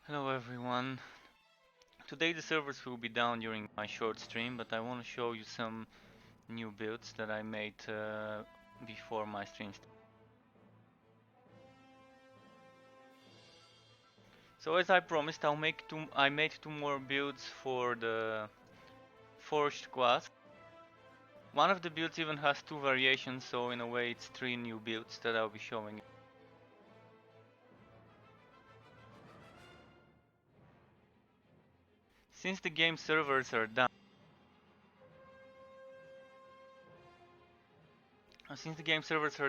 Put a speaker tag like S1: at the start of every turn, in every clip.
S1: Hello everyone. Today the servers will be down during my short stream, but I want to show you some new builds that I made before my stream. So as I promised, I made two more builds for the Forged class. One of the builds even has two variations, so in a way it's three new builds that I'll be showing you. Since the game servers are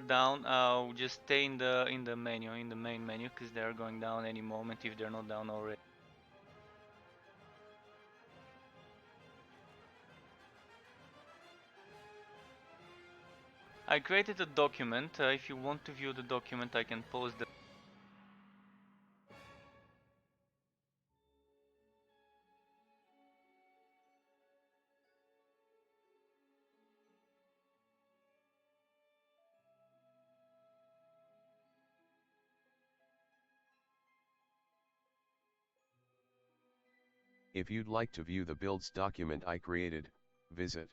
S1: down, I'll just stay in the main menu, because they're going down any moment if they're not down already. I created a document. If you want to view the document, I can post the.
S2: If you'd like to view the builds document I created, visit.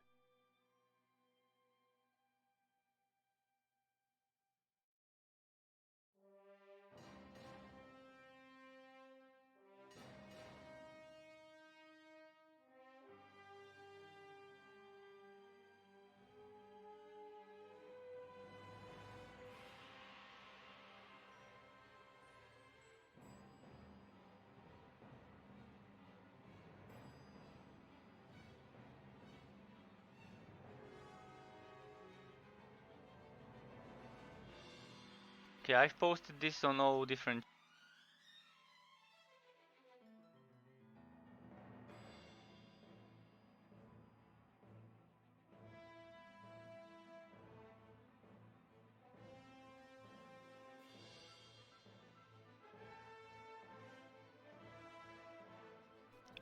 S1: Okay, I've posted this on all different.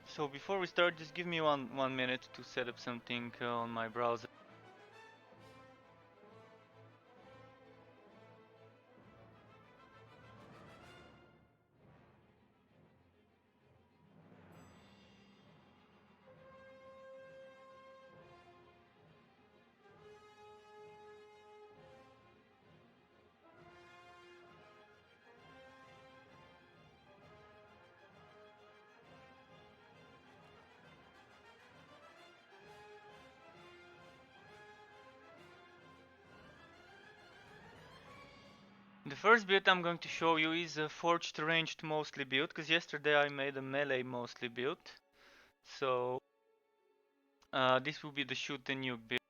S1: So before we start, just give me one minute to set up something on my browser. The first build I'm going to show you is a forged ranged mostly build, because yesterday I made a melee mostly build. So this will be the shoot and nuke build,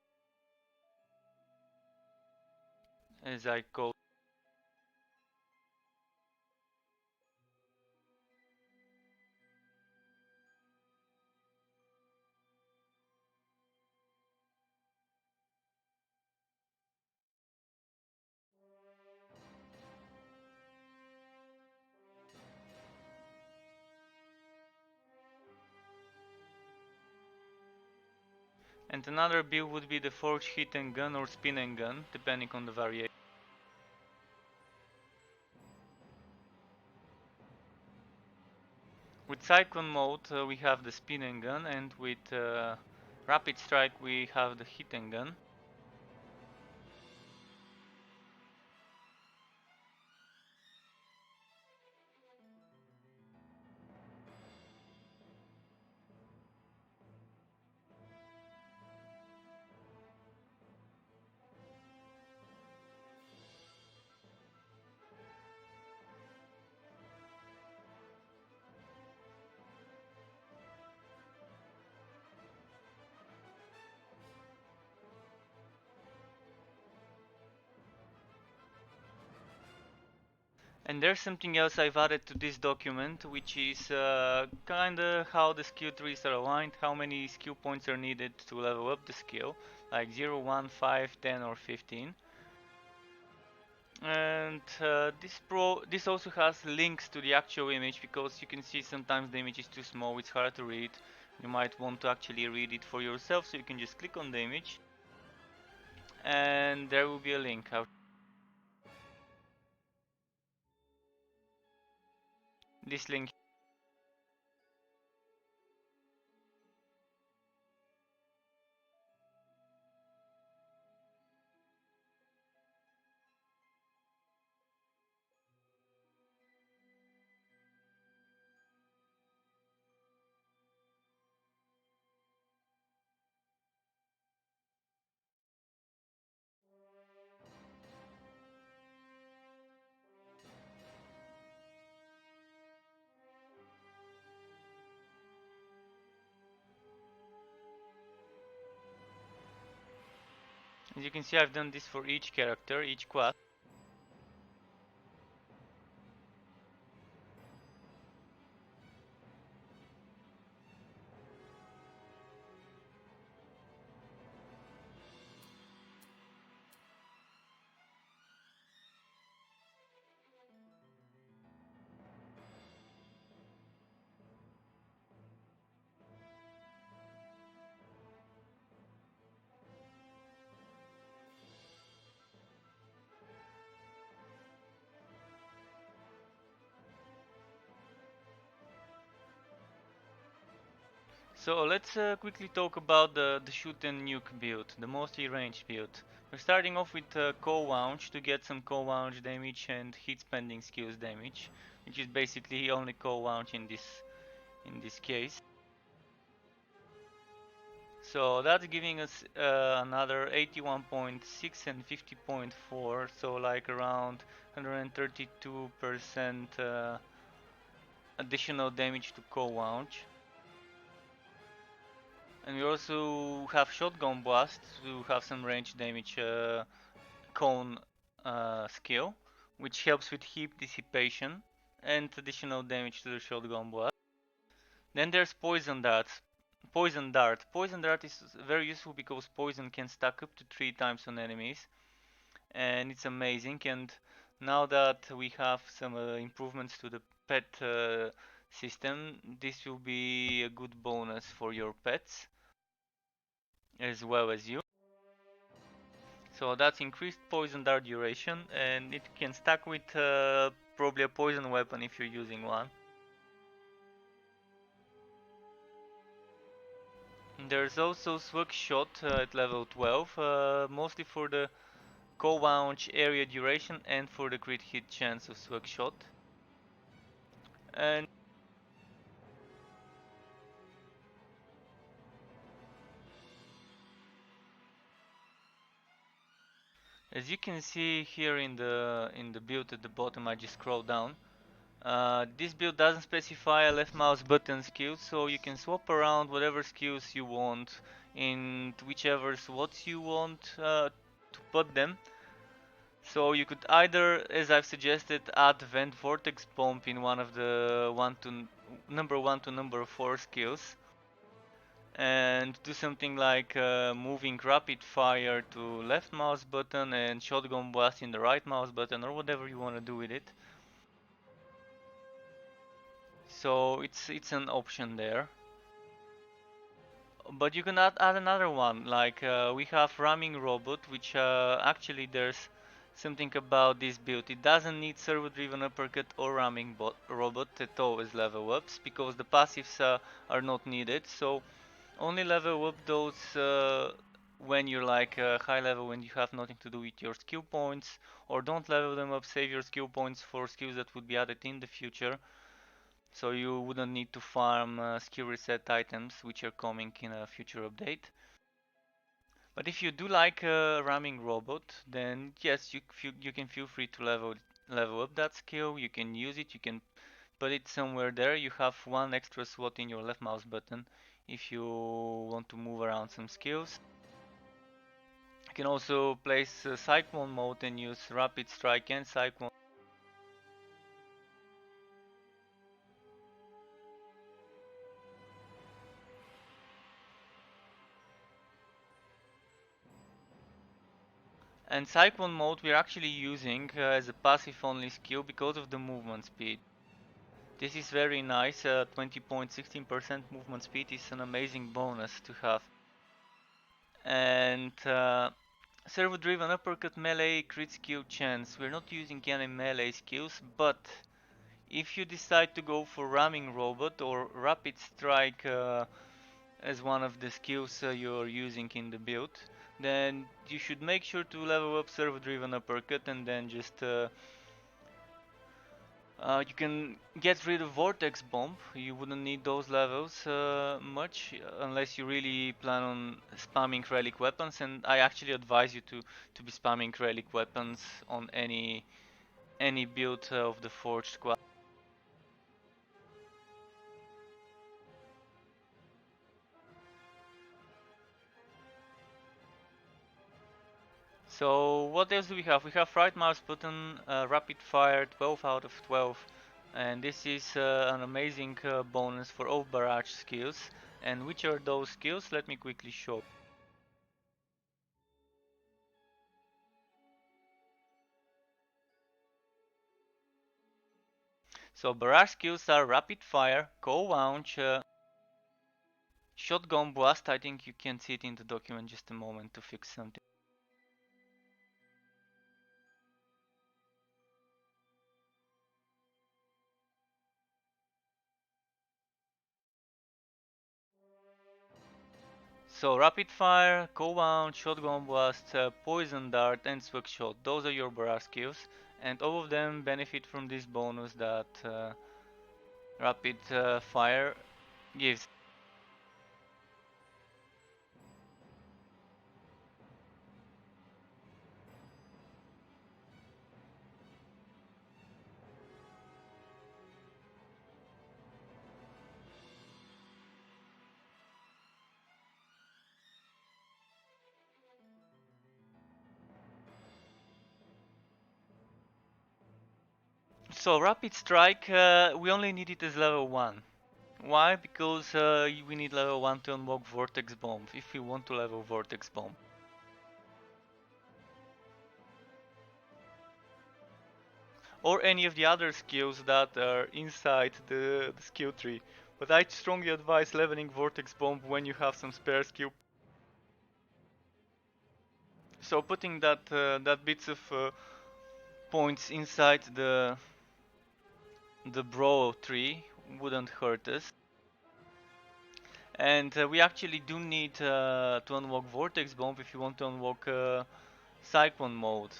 S1: as I call. And another build would be the forged hit and gun or spin and gun, depending on the variation. With Cyclone mode we have the spin and gun, and with Rapid Strike we have the hit and gun. And there's something else I've added to this document, which is kinda how the skill trees are aligned, how many skill points are needed to level up the skill, like 0, 1, 5, 10 or 15. And this also has links to the actual image, because you can see sometimes the image is too small, it's hard to read. You might want to actually read it for yourself, so you can just click on the image and there will be a link. This link. As you can see, I've done this for each character, each class. So let's quickly talk about the shoot and nuke build, the mostly ranged build. We're starting off with co-launch to get some co-launch damage and hit spending skills damage, which is basically only co-launch in this case. So that's giving us another 81.6 and 50.4, so like around 132% additional damage to co-launch. And we also have shotgun blast to have some range damage cone skill, which helps with heat dissipation and additional damage to the shotgun blast. Then there's poison dart. Poison dart. Poison dart is very useful because poison can stack up to 3 times on enemies, and it's amazing. And now that we have some improvements to the pet system, this will be a good bonus for your pets as well as you. So that's increased poison dart duration, and it can stack with probably a poison weapon if you're using one. There's also Swag Shot at level 12, mostly for the co-launch area duration and for the crit hit chance of Swag Shot. And as you can see here in the build at the bottom, I just scroll down. This build doesn't specify a left mouse button skill, so you can swap around whatever skills you want in whichever slots you want to put them. So you could either, as I've suggested, add Vent Vortex Bomb in one of the number 1 to number 4 skills, and do something like moving rapid fire to left mouse button and shotgun blast in the right mouse button, or whatever you want to do with it. So it's an option there. But you can add another one, like we have ramming robot, which actually there's something about this build. It doesn't need servo driven uppercut or ramming robot at all as level ups, because the passives are not needed. So only level up those when you're like high level, when you have nothing to do with your skill points, or don't level them up, save your skill points for skills that would be added in the future. So you wouldn't need to farm skill reset items, which are coming in a future update. But if you do like a ramming robot, then yes, you can feel free to level up that skill. You can use it. You can put it somewhere there. You have one extra slot in your left mouse button if you want to move around some skills. You can also place Cyclone mode and use Rapid Strike and Cyclone. And Cyclone mode we're actually using as a passive only skill because of the movement speed. This is very nice, 20.16% movement speed is an amazing bonus to have. And servo driven uppercut melee crit skill chance. We're not using any melee skills, but if you decide to go for ramming robot or rapid strike as one of the skills you're using in the build, then you should make sure to level up servo driven uppercut, and then just you can get rid of Vortex Bomb. You wouldn't need those levels much unless you really plan on spamming relic weapons, and I actually advise you to be spamming relic weapons on any build of the Forged Squad. So what else do we have? We have right mouse button, rapid fire, 12 out of 12, and this is an amazing bonus for all barrage skills. And which are those skills? Let me quickly show. So barrage skills are rapid fire, cold launch, shotgun blast. I think you can see it in the document. Just a moment to fix something. So rapid fire, cold launch, shotgun blast, poison dart, and swag shot. Those are your barrage skills, and all of them benefit from this bonus that rapid fire gives. So rapid strike, we only need it as level 1. Why? Because we need level 1 to unlock Vortex Bomb, if we want to level Vortex Bomb. Or any of the other skills that are inside the skill tree. But I strongly advise leveling Vortex Bomb when you have some spare skill. So putting that bits of points inside the bro tree wouldn't hurt us. And we actually do need to unlock Vortex Bomb if you want to unlock Cyclone mode.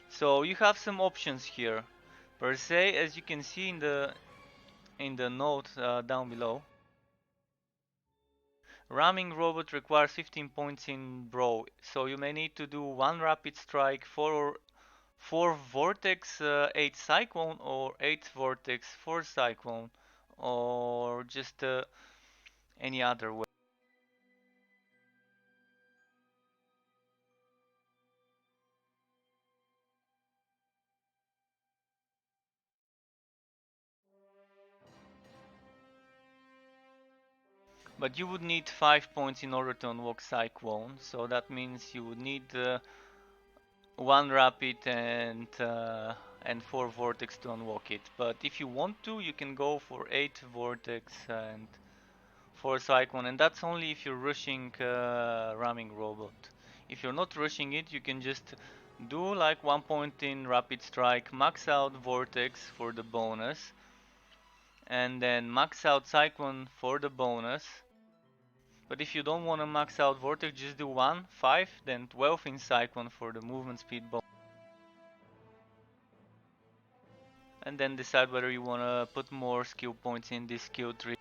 S1: So you have some options here. Per se, as you can see in the note down below, ramming robot requires 15 points in bro, so you may need to do 1 rapid strike, 4 vortex, 8 cyclone, or 8 vortex, 4 cyclone, or just any other way. But you would need 5 points in order to unlock cyclone, so that means you would need 1 rapid and 4 vortex to unlock it. But if you want to, you can go for 8 vortex and 4 cyclone, and that's only if you're rushing ramming robot. If you're not rushing it, you can just do like 1 point in rapid strike, max out vortex for the bonus, and then max out cyclone for the bonus. But if you don't want to max out vortex, just do 1, 5, then 12 in cyclone for the movement speed bonus. And then decide whether you want to put more skill points in this skill tree.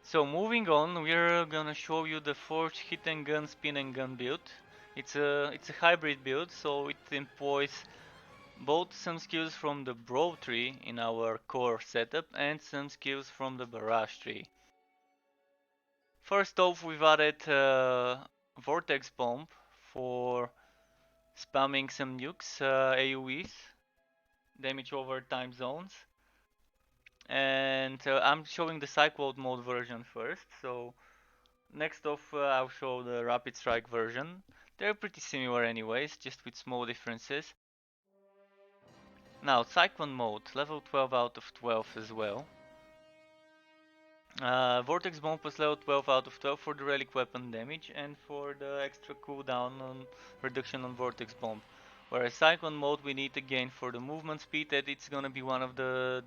S1: So moving on, we're gonna show you the Forge hit and gun, spin and gun build. It's a hybrid build, so it employs both some skills from the Bro tree in our core setup and some skills from the Barrage tree. First off, we've added Vortex Bomb for spamming some nukes, AoEs, damage over time zones. And I'm showing the Cyclone mode version first, so next off I'll show the Rapid Strike version. They're pretty similar anyways, just with small differences. Now, Cyclone mode, level 12 out of 12 as well. Vortex Bomb was level 12 out of 12 for the relic weapon damage and for the extra cooldown on reduction on Vortex Bomb. Whereas Cyclone mode we need again for the movement speed, that it's gonna be one of the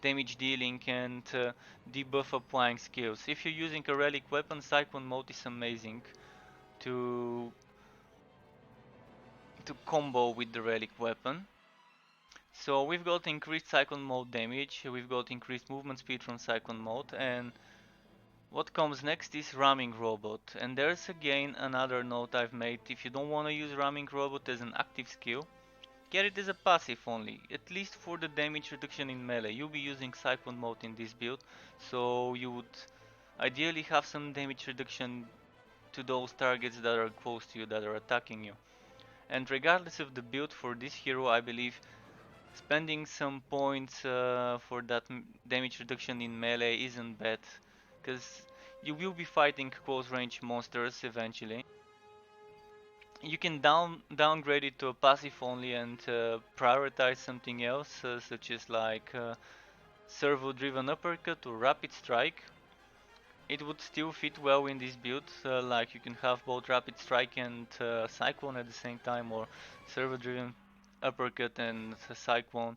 S1: damage dealing and debuff applying skills. If you're using a relic weapon, Cyclone mode is amazing to combo with the relic weapon. So we've got increased Cyclone mode damage, we've got increased movement speed from Cyclone mode, and what comes next is Ramming Robot. And there's again another note I've made: if you don't want to use Ramming Robot as an active skill, get it as a passive only, at least for the damage reduction in melee. You'll be using Cyclone mode in this build, so you would ideally have some damage reduction to those targets that are close to you, that are attacking you. And regardless of the build for this hero, I believe spending some points for that damage reduction in melee isn't bad, because you will be fighting close range monsters eventually. You can downgrade it to a passive only and prioritize something else, such as like servo driven uppercut or rapid strike. It would still fit well in this build, like you can have both rapid strike and cyclone at the same time, or servo driven uppercut and cyclone.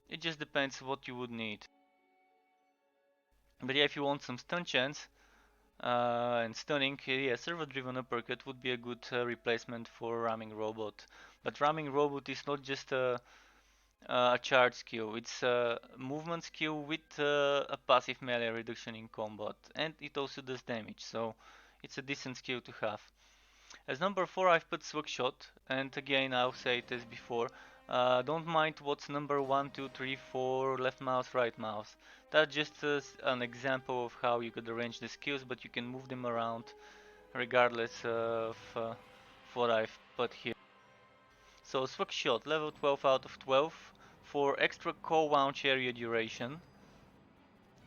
S1: It just depends what you would need. But yeah, if you want some stun chance and stunning, yeah, servo driven uppercut would be a good replacement for ramming robot. But ramming robot is not just a charge skill, it's a movement skill with a passive melee reduction in combat, and it also does damage, so it's a decent skill to have. As number 4 I've put Swag Shot, and again I'll say it as before, don't mind what's number 1, 2, 3, 4, left mouse, right mouse. That's just an example of how you could arrange the skills, but you can move them around regardless of what I've put here. So Swag Shot, level 12 out of 12 for extra core launch area duration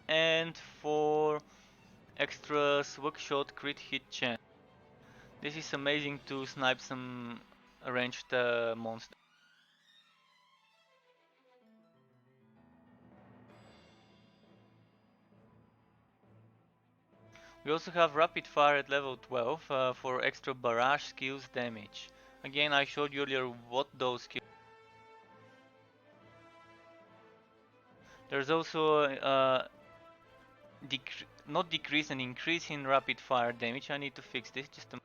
S1: and for extra Swag Shot crit hit chance. This is amazing to snipe some ranged monsters. We also have Rapid Fire at level 12 for extra barrage skills damage. Again, I showed you earlier what those skills. There's also not decrease, an increase in rapid fire damage. I need to fix this just a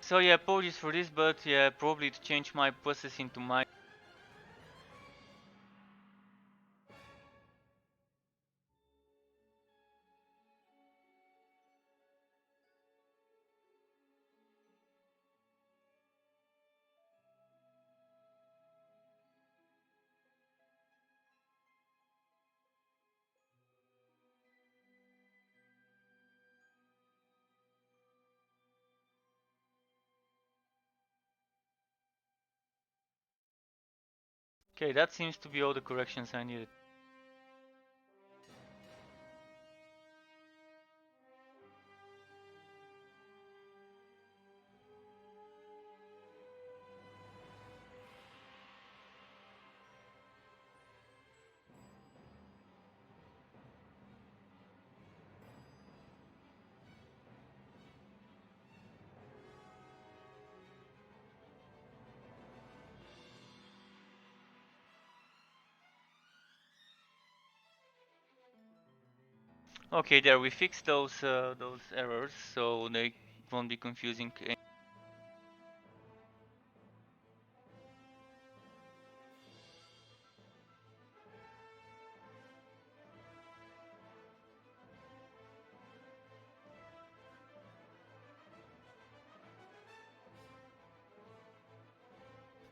S1: So yeah, apologies for this, but yeah, probably to change my process into my. Okay, that seems to be all the corrections I needed. Okay, there we fixed those errors, so they won't be confusing.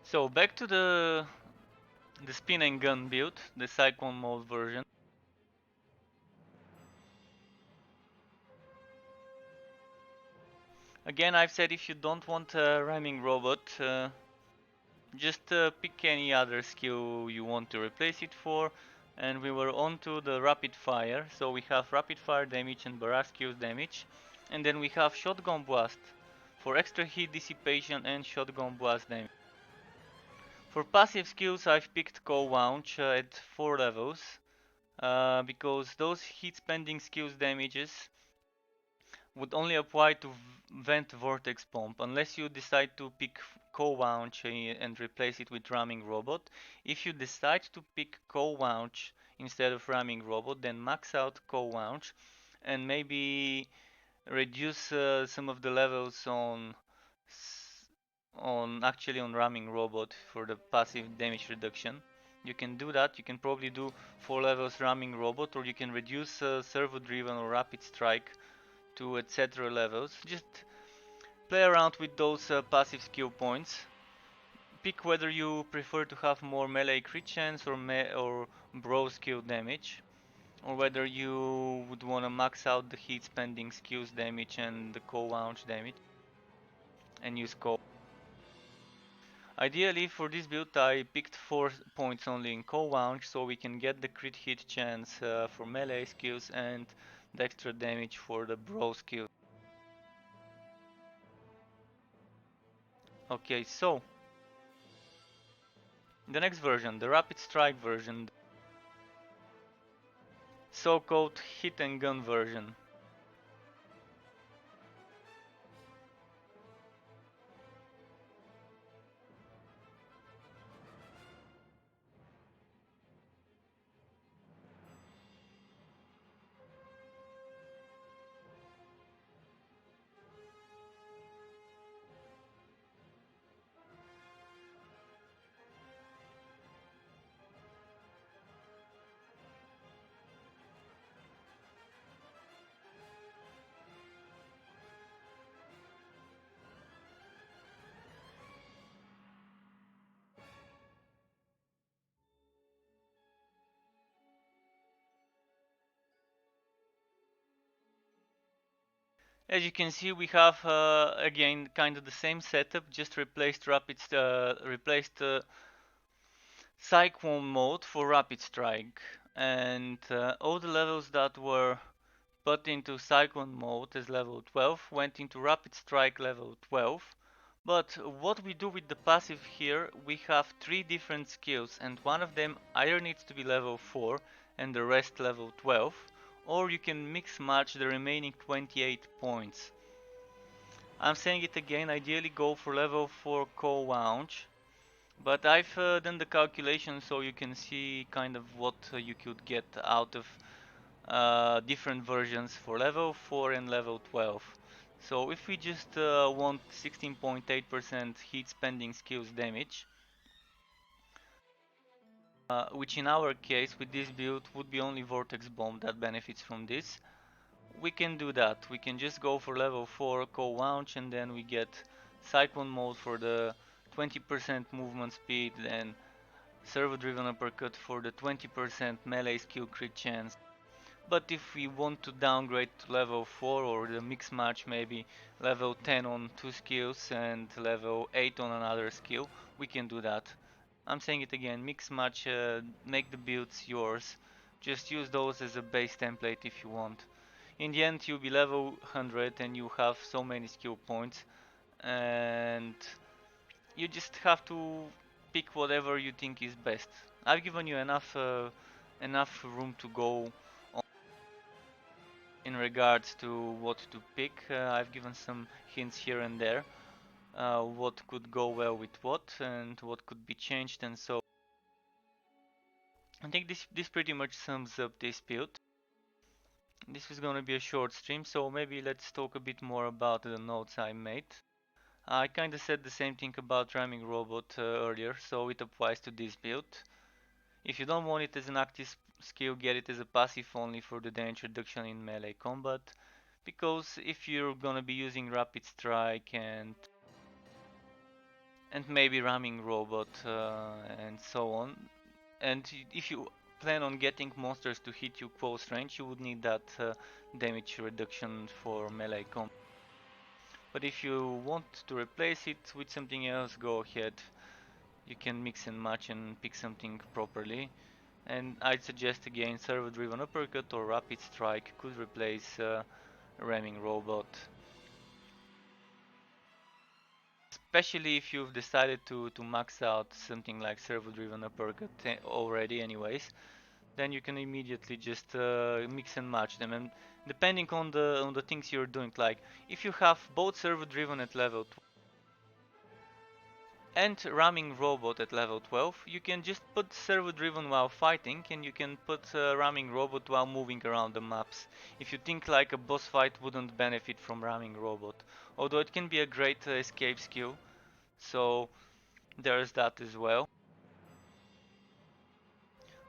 S1: So back to the spin and gun build, the Cyclone mode version. Again, I've said if you don't want a ramming robot, just pick any other skill you want to replace it for. And we were on to the rapid fire. So we have rapid fire damage and barrage skills damage. And then we have Shotgun Blast for extra heat dissipation and Shotgun Blast damage. For passive skills, I've picked Cold Launch at 4 levels because those heat spending skills damages would only apply to Vent Vortex Bomb unless you decide to pick Cold Launch and replace it with Ramming Robot. If you decide to pick Cold Launch instead of Ramming Robot, then max out Cold Launch and maybe reduce some of the levels on Ramming Robot for the passive damage reduction. You can do that. You can probably do 4 levels Ramming Robot, or you can reduce Servo Driven or Rapid Strike to etc. levels. Just play around with those passive skill points. Pick whether you prefer to have more melee crit chance or bro skill damage, or whether you would want to max out the heat spending skills damage and the cold launch damage and use cold. Ideally for this build I picked 4 points only in cold launch so we can get the crit hit chance for melee skills and the extra damage for the bro skill. Okay, so the next version, the Rapid Strike version, so-called hit and gun version. As you can see, we have again kind of the same setup, just replaced Cyclone mode for Rapid Strike, and all the levels that were put into Cyclone mode as level 12 went into Rapid Strike level 12. But what we do with the passive here, we have 3 different skills, and one of them either needs to be level 4 and the rest level 12, or you can mix match the remaining 28 points. I'm saying it again, ideally go for level 4 Cold Launch, but I've done the calculation so you can see kind of what you could get out of different versions for level 4 and level 12. So if we just want 16.8% heat spending skills damage, which in our case with this build would be only Vortex Bomb that benefits from this, we can do that. We can just go for level 4 Cold Launch and then we get Cyclone mode for the 20% movement speed and Servo Driven Uppercut for the 20% melee skill crit chance. But if we want to downgrade to level 4 or the mix match maybe level 10 on 2 skills and level 8 on another skill, we can do that. I'm saying it again, mix match, make the builds yours. Just use those as a base template if you want. In the end you'll be level 100 and you have so many skill points and you just have to pick whatever you think is best. I've given you enough room to go in regards to what to pick. I've given some hints here and there, what could go well with what and what could be changed and so. I think this pretty much sums up this build. This is gonna be a short stream, so maybe let's talk a bit more about the notes I made. I kinda said the same thing about Ramming Robot earlier, so it applies to this build. If you don't want it as an active skill, get it as a passive only for the damage reduction in melee combat. Because if you're gonna be using Rapid Strike and maybe Ramming Robot and so on, and if you plan on getting monsters to hit you close range, you would need that damage reduction for melee combat. But if you want to replace it with something else, go ahead. You can mix and match and pick something properly. And I'd suggest again Servo Driven Uppercut or Rapid Strike could replace ramming robot. Especially if you've decided to max out something like servo-driven uppercut already anyways, then you can immediately just mix and match them. And depending on the things you're doing, like if you have both servo-driven at level 12 and ramming robot at level 12, you can just put servo-driven while fighting, and you can put ramming robot while moving around the maps. If you think like a boss fight wouldn't benefit from ramming robot, although it can be a great escape skill. So there's that as well.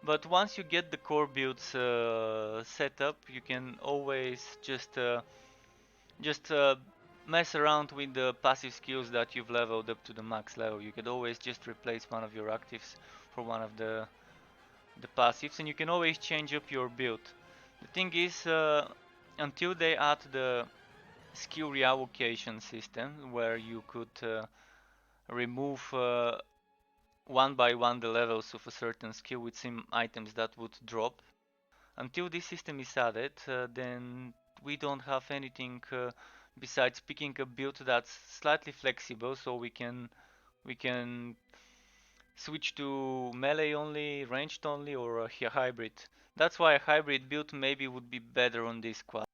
S1: But once you get the core builds set up, you can always just mess around with the passive skills that you've leveled up to the max level. You could always just replace one of your actives for one of the passives, and you can always change up your build. The thing is, until they add the skill reallocation system, where you could remove one by one the levels of a certain skill with some items that would drop. Until this system is added, then we don't have anything besides picking a build that's slightly flexible, so we can switch to melee only, ranged only, or a hybrid. That's why a hybrid build maybe would be better on this squad.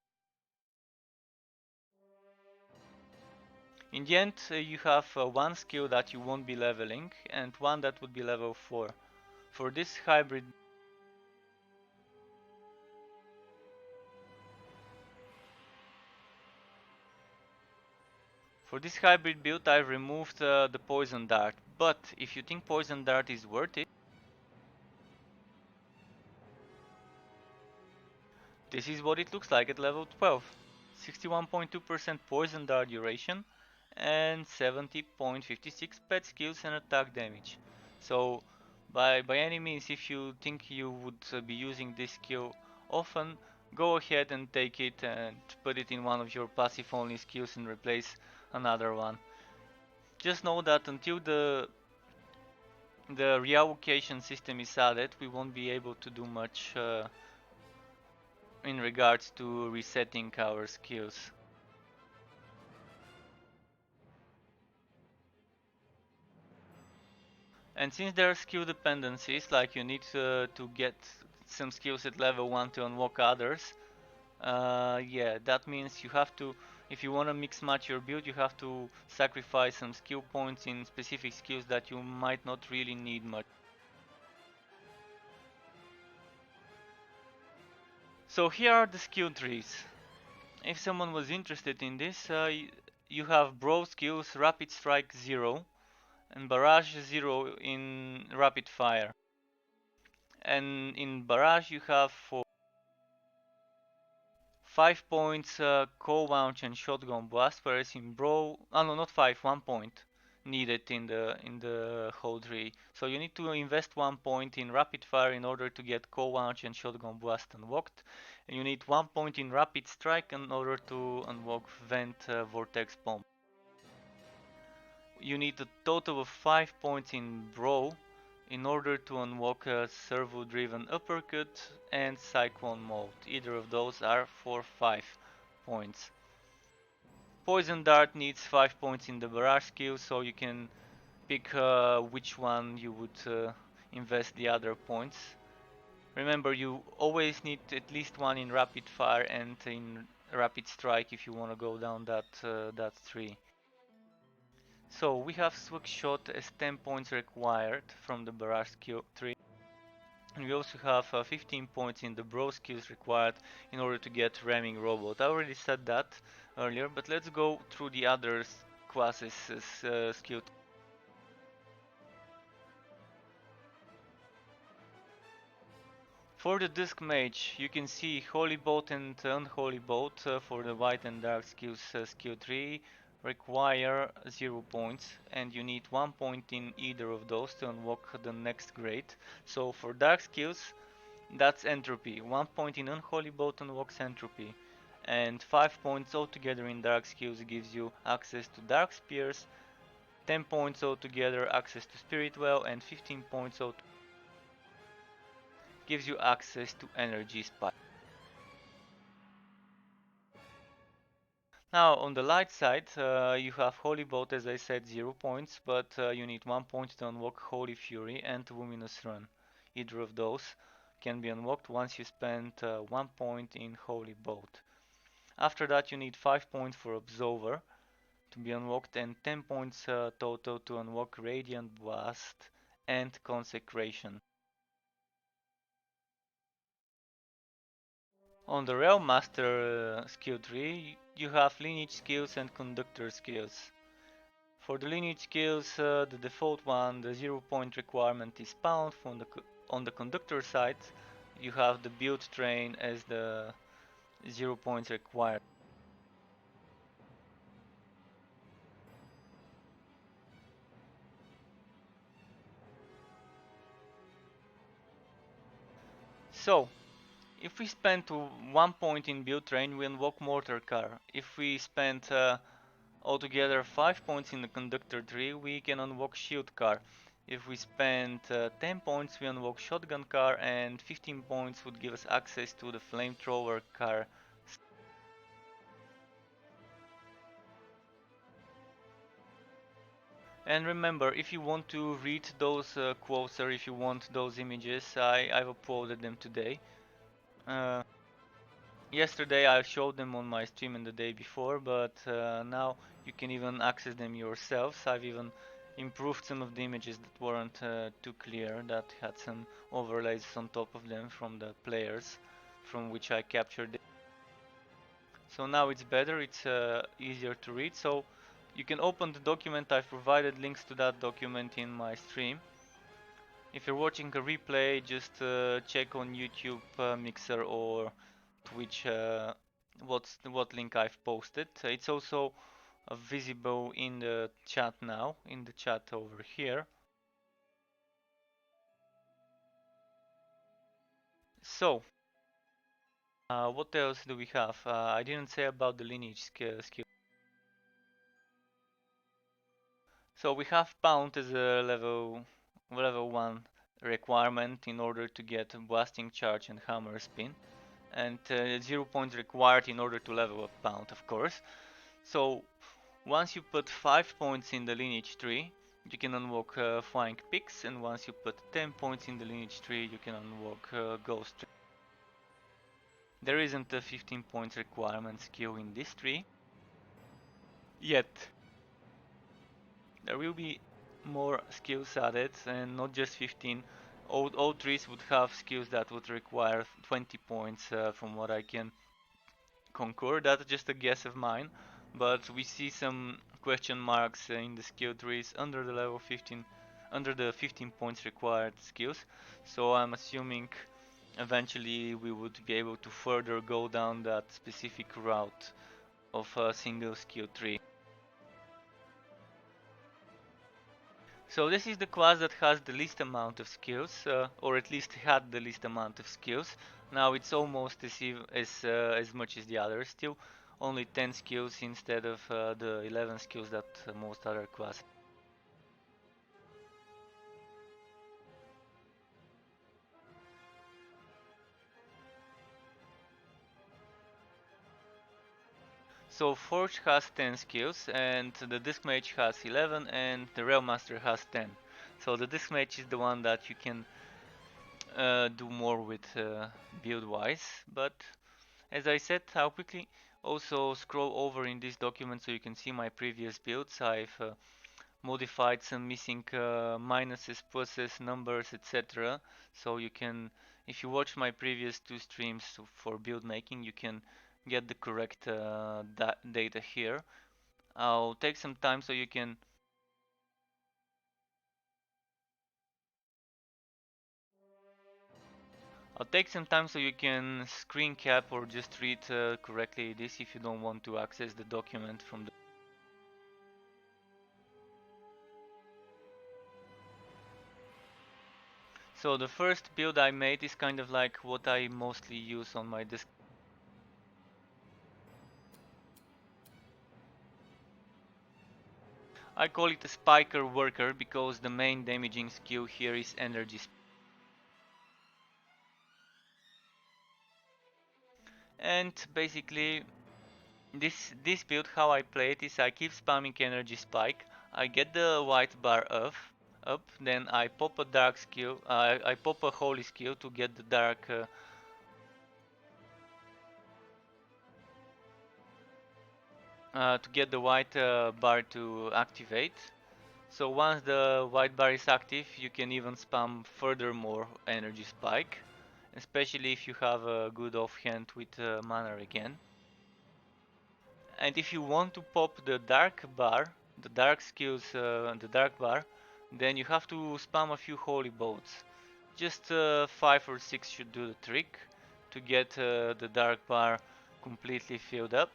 S1: In the end, you have one skill that you won't be leveling and one that would be level 4. For this hybrid build, I removed the poison dart. But if you think poison dart is worth it, this is what it looks like at level 12. 61.2% poison dart duration and 70.56 pet skills and attack damage. So by any means, if you think you would be using this skill often, go ahead and take it and put it in one of your passive only skills and replace another one. Just know that until the reallocation system is added, we won't be able to do much in regards to resetting our skills. And since there are skill dependencies, like you need to get some skills at level 1 to unlock others, yeah, that means you have to, if you want to mix match your build, you have to sacrifice some skill points in specific skills that you might not really need much. So here are the skill trees. If someone was interested in this, you have Brawl skills Rapid Strike 0 and Barrage 0 in Rapid Fire. And in Barrage you have for 5 points Coal Launch and Shotgun Blast, whereas in Brawl, no, not 5, 1 point needed in the whole tree. So you need to invest 1 point in Rapid Fire in order to get Coal Launch and Shotgun Blast unlocked. And you need 1 point in Rapid Strike in order to unlock Vent Vortex Bomb. You need a total of 5 points in Brawl in order to unlock a servo-driven uppercut and cyclone mode. Either of those are for 5 points. Poison dart needs 5 points in the barrage skill, so you can pick which one you would invest the other points. Remember, you always need at least one in rapid fire and in rapid strike if you want to go down that tree. So we have Swag Shot as 10 points required from the barrage skill tree. And we also have 15 points in the bro skills required in order to get ramming robot. I already said that earlier, but let's go through the other classes skill. For the Dusk Mage, you can see Holy Bolt and Unholy Bolt for the White and Dark skills skill 3 require 0 points, and you need 1 point in either of those to unlock the next grade. So for Dark skills, that's Entropy. 1 point in Unholy Bolt unlocks Entropy, and 5 points altogether in Dark skills gives you access to Dark Spears, 10 points altogether access to Spirit Well, and 15 points altogether gives you access to Energy Spike. Now on the light side, you have Holy Bolt, as I said, 0 points, but you need 1 point to unlock Holy Fury and Luminous Run. Either of those can be unlocked once you spend 1 point in Holy Bolt. After that you need 5 points for Absolver to be unlocked and 10 points total to unlock Radiant Blast and Consecration. On the Railmaster skill tree, you have Lineage skills and Conductor skills. For the Lineage skills, the default one, the 0 point requirement is Pound. On the Conductor side, you have the Build Train as the 0 points required. So, if we spend 1 point in Build Train, we unlock Mortar Car. If we spend altogether 5 points in the Conductor tree, we can unlock Shield Car. If we spend 10 points, we unlock Shotgun Car, and 15 points would give us access to the Flamethrower Car. And remember, if you want to read those quotes or if you want those images, I've uploaded them today. Uh, Yesterday I showed them on my stream and the day before, but now you can even access them yourselves. I've even improved some of the images that weren't too clear, that had some overlays on top of them from the players from which I captured it. So now it's better, it's easier to read. So you can open the document. I've provided links to that document in my stream. If you're watching a replay, just check on YouTube, Mixer, or Twitch what link I've posted. It's also visible in the chat now, in the chat over here. So, what else do we have? I didn't say about the lineage skill. So we have Pound as a level 1 requirement in order to get Blasting Charge and Hammer Spin, and 0 points required in order to level up Pound, of course. So once you put 5 points in the lineage tree, you can unlock Flying Picks, and once you put 10 points in the lineage tree, you can unlock Ghost Tree. There isn't a 15 points requirement skill in this tree yet. There will be more skills added, and not just 15. All trees would have skills that would require 20 points from what I can concur. That's just a guess of mine, but we see some question marks in the skill trees under the level 15, under the 15 points required skills. So I'm assuming eventually we would be able to further go down that specific route of a single skill tree. So this is the class that has the least amount of skills, or at least had the least amount of skills. Now it's almost as much as the others. Still, only 10 skills instead of the 11 skills that most other classes. So Forge has 10 skills, and the Dusk Mage has 11, and the Railmaster has 10. So the Dusk Mage is the one that you can do more with build-wise, but as I said, I'll quickly also scroll over in this document so you can see my previous builds. I've modified some missing minuses, pluses, numbers, etc. So you can, if you watch my previous 2 streams for build making, you can get the correct data here. I'll take some time so you can screen cap or just read correctly this if you don't want to access the document from the. So the first build I made is kind of like what I mostly use on my disk. I call it a spiker worker because the main damaging skill here is energy. And basically This build, how I play it is I keep spamming energy spike. I get the white bar up, then I pop a dark skill. I pop a holy skill to get the dark. To get the white bar to activate. So once the white bar is active, you can even spam furthermore energy spike, especially if you have a good offhand with mana again. And if you want to pop the dark bar, the dark skills, the dark bar, then you have to spam a few holy bolts. Just 5 or 6 should do the trick to get the dark bar completely filled up.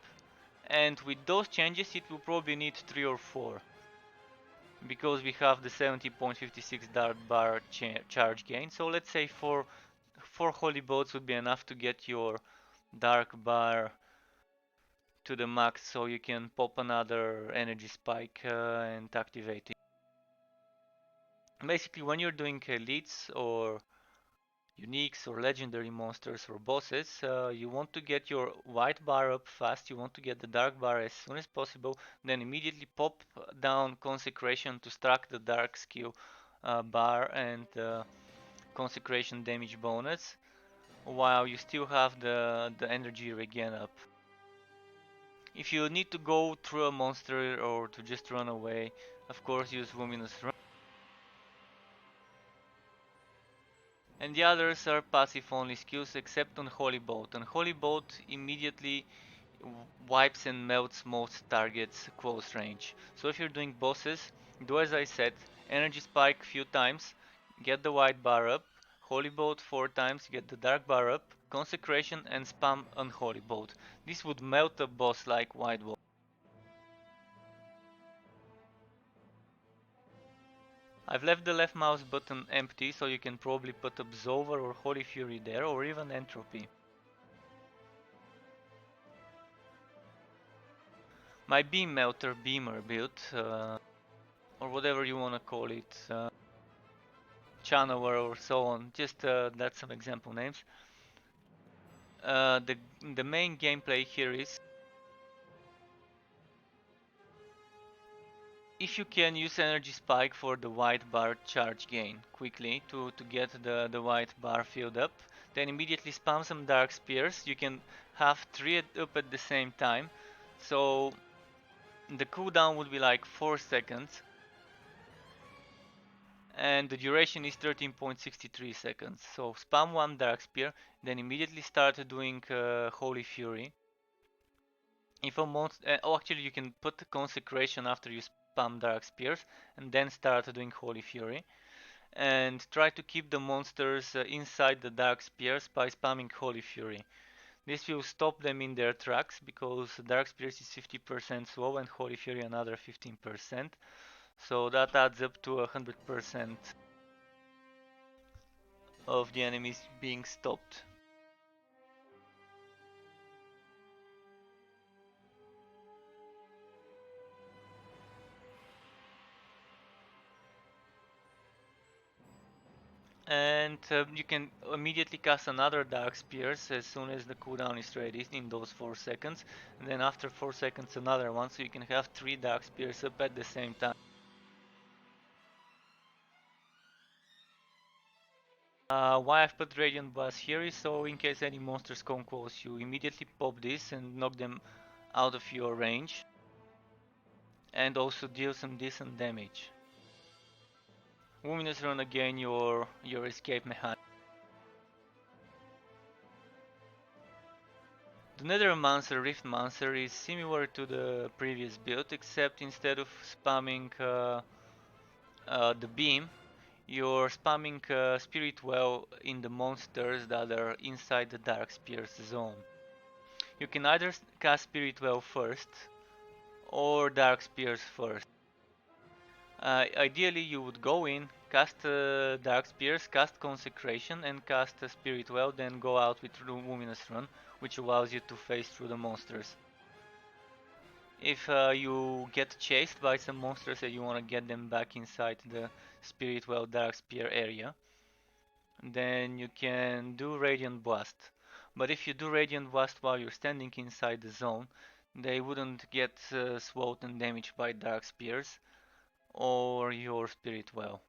S1: And with those changes, it will probably need 3 or 4. Because we have the 70.56 dark bar charge gain. So let's say four holy bolts would be enough to get your dark bar to the max, so you can pop another energy spike and activate it. Basically, when you're doing elites or uniques or legendary monsters or bosses, you want to get your white bar up fast, you want to get the dark bar as soon as possible, then immediately pop down consecration to stack the dark skill bar and consecration damage bonus, while you still have the energy regen up. If you need to go through a monster or to just run away, of course use Luminous Run. And the others are passive only skills except on Holy Bolt. And Holy Bolt immediately wipes and melts most targets close range. So if you're doing bosses, do as I said, energy spike few times, get the white bar up, Holy Bolt 4 times, get the dark bar up, consecration and spam unholy bolt. This would melt a boss like white bolt. I've left the left mouse button empty, so you can probably put Absolver or Holy Fury there, or even Entropy. My Beam Melter Beamer build, or whatever you wanna call it, Channeler or so on, just that's some example names. The main gameplay here is if you can use energy spike for the white bar charge gain quickly to get the white bar filled up, then immediately spam some dark spears. You can have 3 up at the same time, so the cooldown would be like 4 seconds and the duration is 13.63 seconds. So spam one dark spear, then immediately start doing Holy Fury. If a monster, oh, actually you can put consecration after you spam dark spears and then start doing Holy Fury. And try to keep the monsters inside the dark spears by spamming Holy Fury. This will stop them in their tracks because dark spears is 50% slow and Holy Fury another 15%. So that adds up to 100% of the enemies being stopped. And you can immediately cast another Dark Spears as soon as the cooldown is ready in those 4 seconds. And then after 4 seconds another one, so you can have 3 Dark Spears up at the same time. Why I've put Radiant Blast here is so in case any monsters come close, you immediately pop this and knock them out of your range. And also deal some decent damage. Luminous Run again your escape mechanic. The Nethermancer Riftmancer is similar to the previous build, except instead of spamming the beam, you're spamming Spirit Well in the monsters that are inside the Dark Spears zone. You can either cast Spirit Well first, or Dark Spears first. Ideally you would go in, cast Dark Spears, cast Consecration and cast Spirit Well, then go out with Luminous Run, which allows you to phase through the monsters. If you get chased by some monsters and you want to get them back inside the Spirit Well Dark Spear area, then you can do Radiant Blast. But if you do Radiant Blast while you're standing inside the zone, they wouldn't get swallowed and damaged by Dark Spears or your Spirit Well.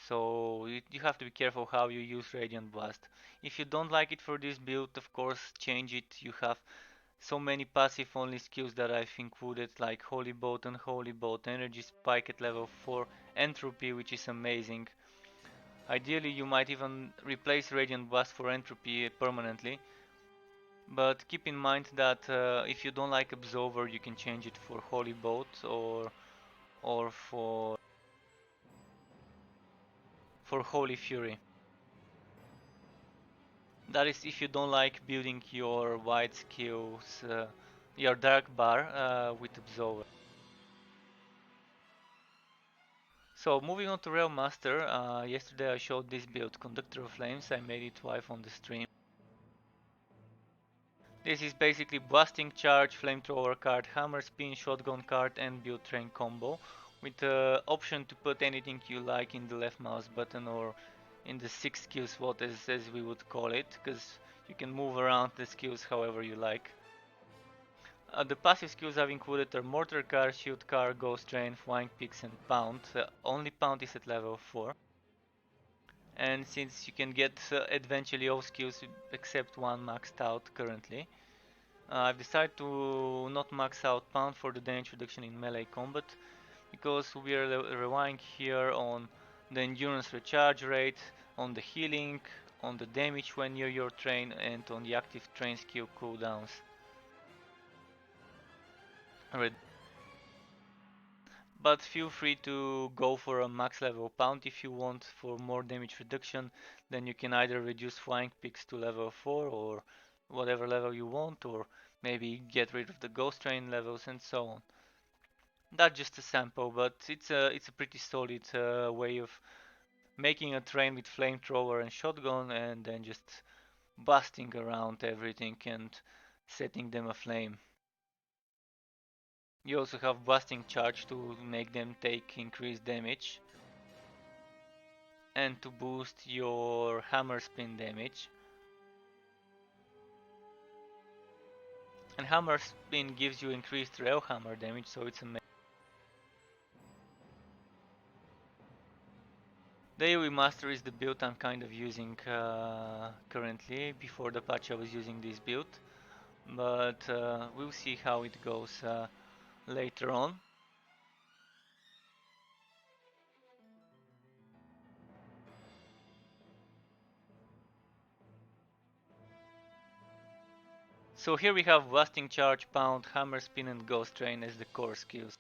S1: So you have to be careful how you use Radiant Blast. If you don't like it for this build, of course, change it. You have so many passive only skills that I've included, like Holy Bolt, Unholy Bolt, Energy Spike at level 4, Entropy, which is amazing. Ideally, you might even replace Radiant Blast for Entropy permanently, but keep in mind that if you don't like Absolver, you can change it for Holy Bolt or for Holy Fury. That is if you don't like building your white skills, your dark bar with Absolver. So moving on to Railmaster, yesterday I showed this build, Conductor of Flames. I made it live on the stream. This is basically Blasting Charge, Flamethrower card, Hammer Spin, Shotgun card and Build Train combo, with the option to put anything you like in the left mouse button or in the 6 skill slot as we would call it, because you can move around the skills however you like. The passive skills I've included are Mortar Car, Shield Car, Ghost Train, Flying Picks and Pound. Only Pound is at level 4. And since you can get eventually all skills except one maxed out currently, I've decided to not max out Pound for the damage reduction in melee combat, because we are relying here on the endurance recharge rate, on the healing, on the damage when near your train, and on the active train skill cooldowns. But feel free to go for a max level Pound if you want for more damage reduction. Then you can either reduce flying picks to level 4 or whatever level you want, or maybe get rid of the ghost train levels and so on. That's just a sample, but it's a pretty solid way of making a train with flamethrower and shotgun and then just busting around everything and setting them aflame. You also have blasting charge to make them take increased damage and to boost your hammer spin damage. And hammer spin gives you increased rail hammer damage, so it's amazing. The AoEmaster is the build I'm kind of using currently. Before the patch I was using this build, but we'll see how it goes later on. So here we have Blasting Charge, Pound, Hammer Spin and Ghost Train as the core skills.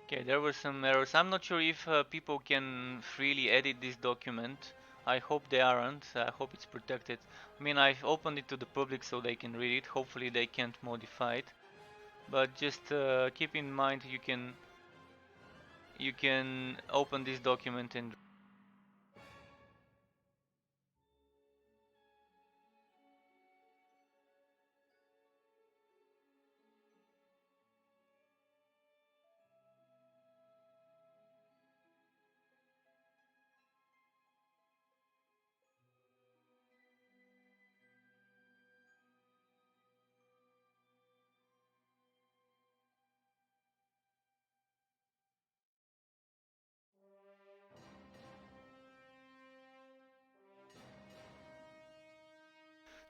S1: Okay, there were some errors. I'm not sure if people can freely edit this document. I hope they aren't. I hope it's protected. I mean, I've opened it to the public so they can read it. Hopefully they can't modify it. But just keep in mind you can open this document and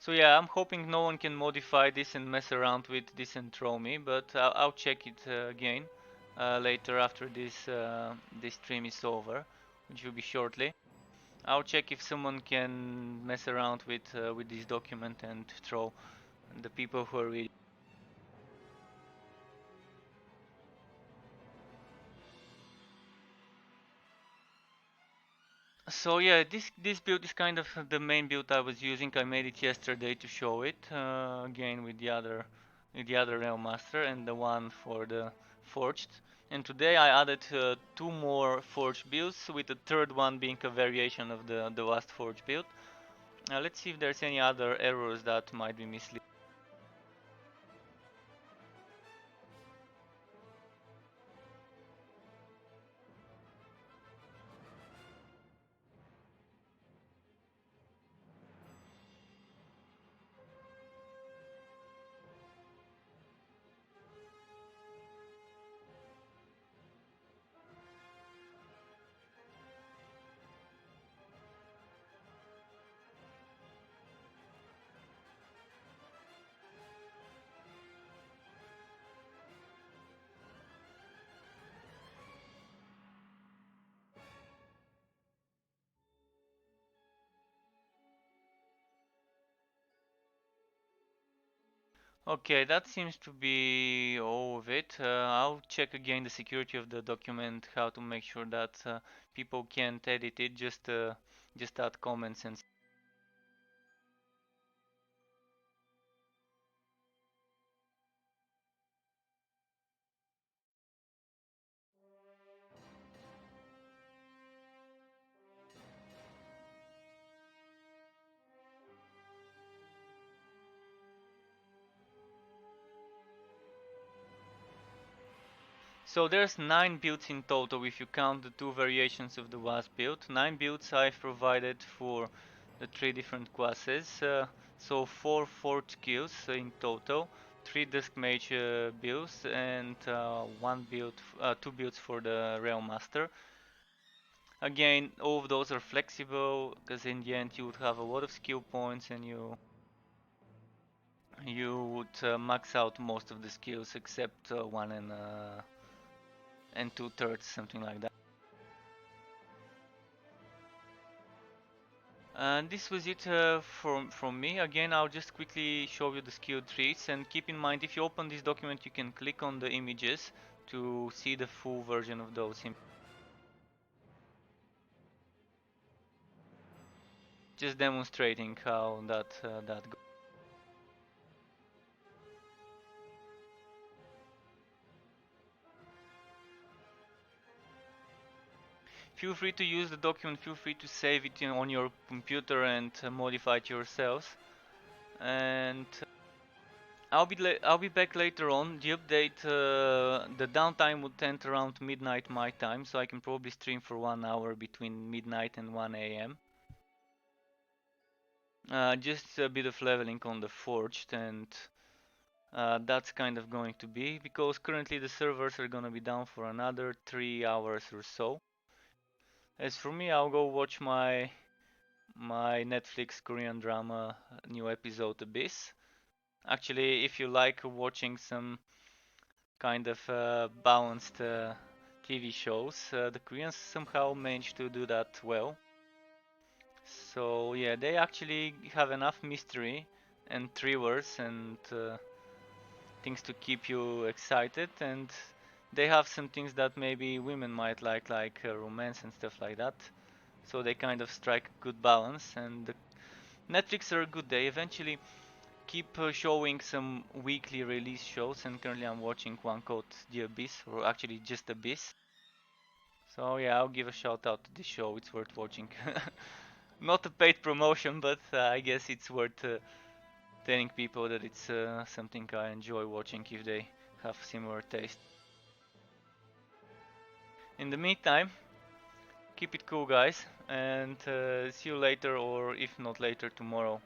S1: so yeah, I'm hoping no one can modify this and mess around with this and throw me, but I'll check it again later after this stream is over, which will be shortly. I'll check if someone can mess around with this document and throw the people who are reading. So yeah, this build is kind of the main build I was using. I made it yesterday to show it again with the other Railmaster and the one for the forged. And today I added 2 more forge builds, with the third one being a variation of the last forge build. Let's see if there's any other errors that might be misleading. Okay, that seems to be all of it. I'll check again the security of the document, how to make sure that people can't edit it, just add comments and. So there's 9 builds in total if you count the 2 variations of the WASP build. 9 builds I've provided for the 3 different classes. So 4 forge skills in total, 3 Dusk Mage builds, and 2 builds for the Railmaster. Again, all of those are flexible because in the end you would have a lot of skill points and you would max out most of the skills except 1 and 2/3, something like that. And this was it from me. Again, I'll just quickly show you the skill trees, and keep in mind if you open this document you can click on the images to see the full version of those images. Just demonstrating how that goes. Feel free to use the document, feel free to save it on your computer and modify it yourselves. And I'll be back later on. The update, the downtime would end around midnight my time, so I can probably stream for 1 hour between midnight and 1 a.m. Just a bit of leveling on the forged, and that's kind of going to be because currently the servers are gonna be down for another 3 hours or so. As for me, I'll go watch my Netflix Korean drama new episode Abyss. Actually, if you like watching some kind of balanced TV shows, the Koreans somehow managed to do that well. So yeah, they actually have enough mystery and thrillers and things to keep you excited, and they have some things that maybe women might like romance and stuff like that. So they kind of strike a good balance, and the Netflix are good. They eventually keep showing some weekly release shows, and currently I'm watching one called The Abyss, or actually just Abyss. So yeah, I'll give a shout out to this show. It's worth watching. Not a paid promotion, but I guess it's worth telling people that it's something I enjoy watching if they have similar taste. In the meantime, keep it cool, guys, and see you later, or if not later, tomorrow.